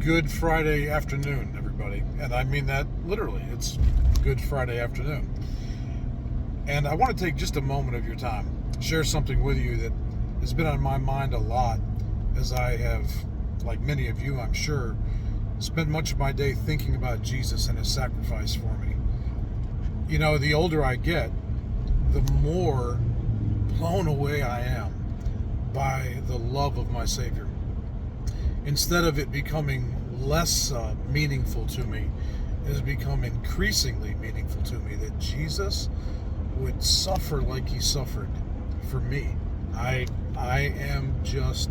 Good Friday afternoon, everybody. And I mean that literally. It's Good Friday afternoon. And I want to take just a moment of your time, share something with you that has been on my mind a lot as I have, like many of you, I'm sure, spent much of my day thinking about Jesus and his sacrifice for me. You know, the older I get, the more blown away I am by the love of my Savior. Instead of it becoming less meaningful to me, it has become increasingly meaningful to me that Jesus would suffer like he suffered for me. I am just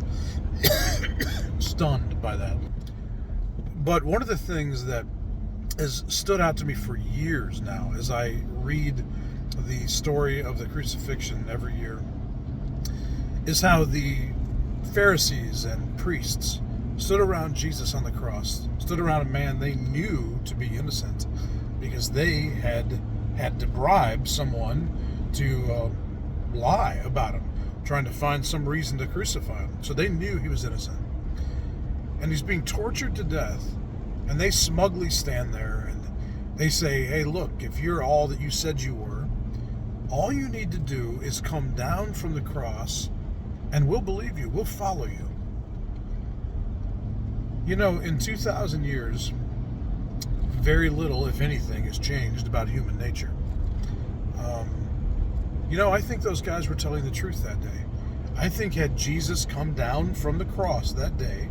stunned by that. But one of the things that has stood out to me for years now as I read the story of the crucifixion every year is how the Pharisees and priests stood around Jesus on the cross, stood around a man they knew to be innocent because they had to bribe someone to lie about him, trying to find some reason to crucify him. So they knew he was innocent. And he's being tortured to death, and they smugly stand there and they say, hey, look, if you're all that you said you were, all you need to do is come down from the cross and we'll believe you, we'll follow you. You know, in 2,000 years, very little, if anything, has changed about human nature. I think those guys were telling the truth that day. I think had Jesus come down from the cross that day,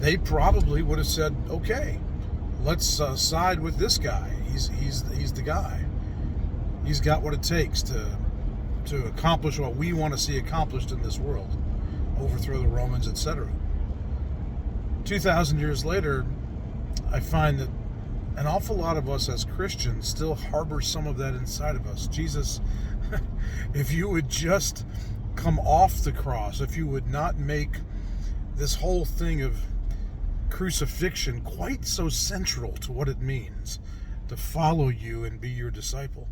they probably would have said, okay, let's side with this guy. He's the guy. He's got what it takes to accomplish what we want to see accomplished in this world. Overthrow the Romans, etc. 2,000 years later, I find that an awful lot of us as Christians still harbor some of that inside of us. Jesus, if you would just come off the cross, if you would not make this whole thing of crucifixion quite so central to what it means to follow you and be your disciple.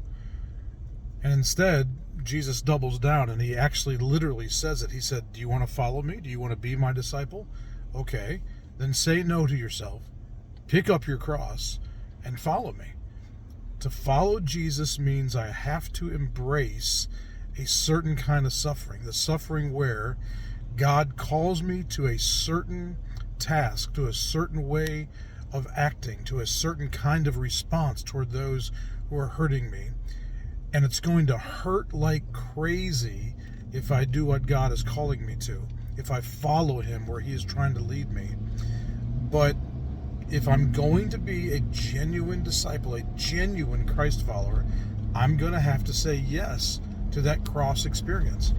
And instead, Jesus doubles down and he actually literally says it. He said, do you want to follow me? Do you want to be my disciple? Okay, then say no to yourself, pick up your cross, and follow me. To follow Jesus means I have to embrace a certain kind of suffering, the suffering where God calls me to a certain task, to a certain way of acting, to a certain kind of response toward those who are hurting me. And it's going to hurt like crazy if I do what God is calling me to, if I follow him where he is trying to lead me. But if I'm going to be a genuine disciple, a genuine Christ follower, I'm going to have to say yes to that cross experience.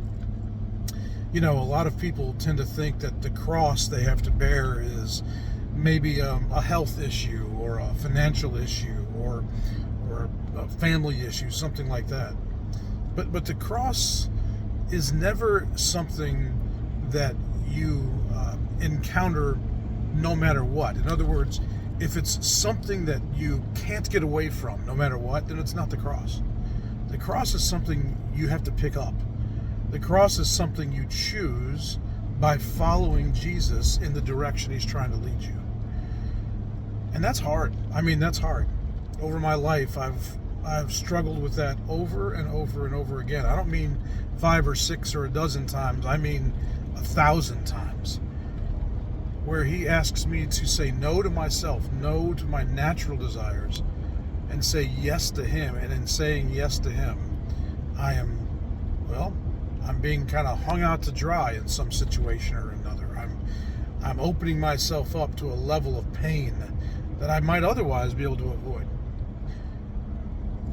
You know, a lot of people tend to think that the cross they have to bear is maybe a health issue or a financial issue or a family issue, something like that. But the cross is never something that you encounter no matter what. In other words, if it's something that you can't get away from no matter what, then it's not the cross. The cross is something you have to pick up. The cross is something you choose by following Jesus in the direction he's trying to lead you. And that's hard. I mean, that's hard. Over my life, I've struggled with that over and over and over again. I don't mean 5 or 6 or a dozen times. I mean 1,000 times. Where he asks me to say no to myself, no to my natural desires, and say yes to him. And in saying yes to him, I'm being kind of hung out to dry in some situation or another. I'm opening myself up to a level of pain that I might otherwise be able to avoid.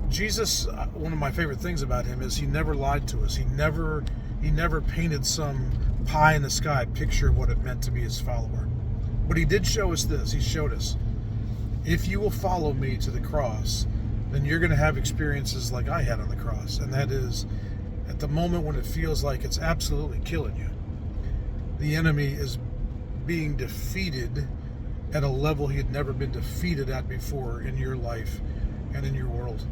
Jesus, one of my favorite things about him is he never lied to us. He never painted some pie in the sky picture of what it meant to be his follower. But he did show us this. He showed us, if you will follow me to the cross, then you're going to have experiences like I had on the cross. And that is, at the moment when it feels like it's absolutely killing you, the enemy is being defeated at a level he had never been defeated at before in your life and in your world.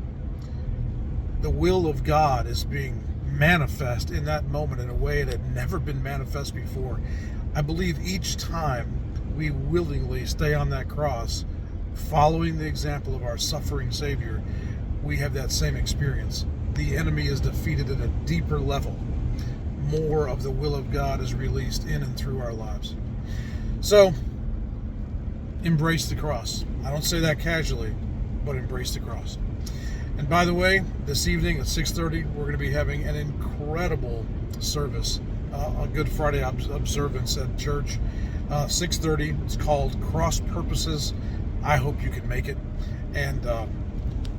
The will of God is being manifest in that moment in a way it had never been manifest before. I believe each time we willingly stay on that cross, following the example of our suffering Savior, we have that same experience. The enemy is defeated at a deeper level. More of the will of God is released in and through our lives. So, embrace the cross. I don't say that casually, but embrace the cross. And by the way, this evening at 6:30, we're going to be having an incredible service, a Good Friday observance at church. 6:30. It's called Cross Purposes. I hope you can make it, and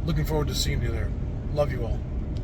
looking forward to seeing you there. Love you all.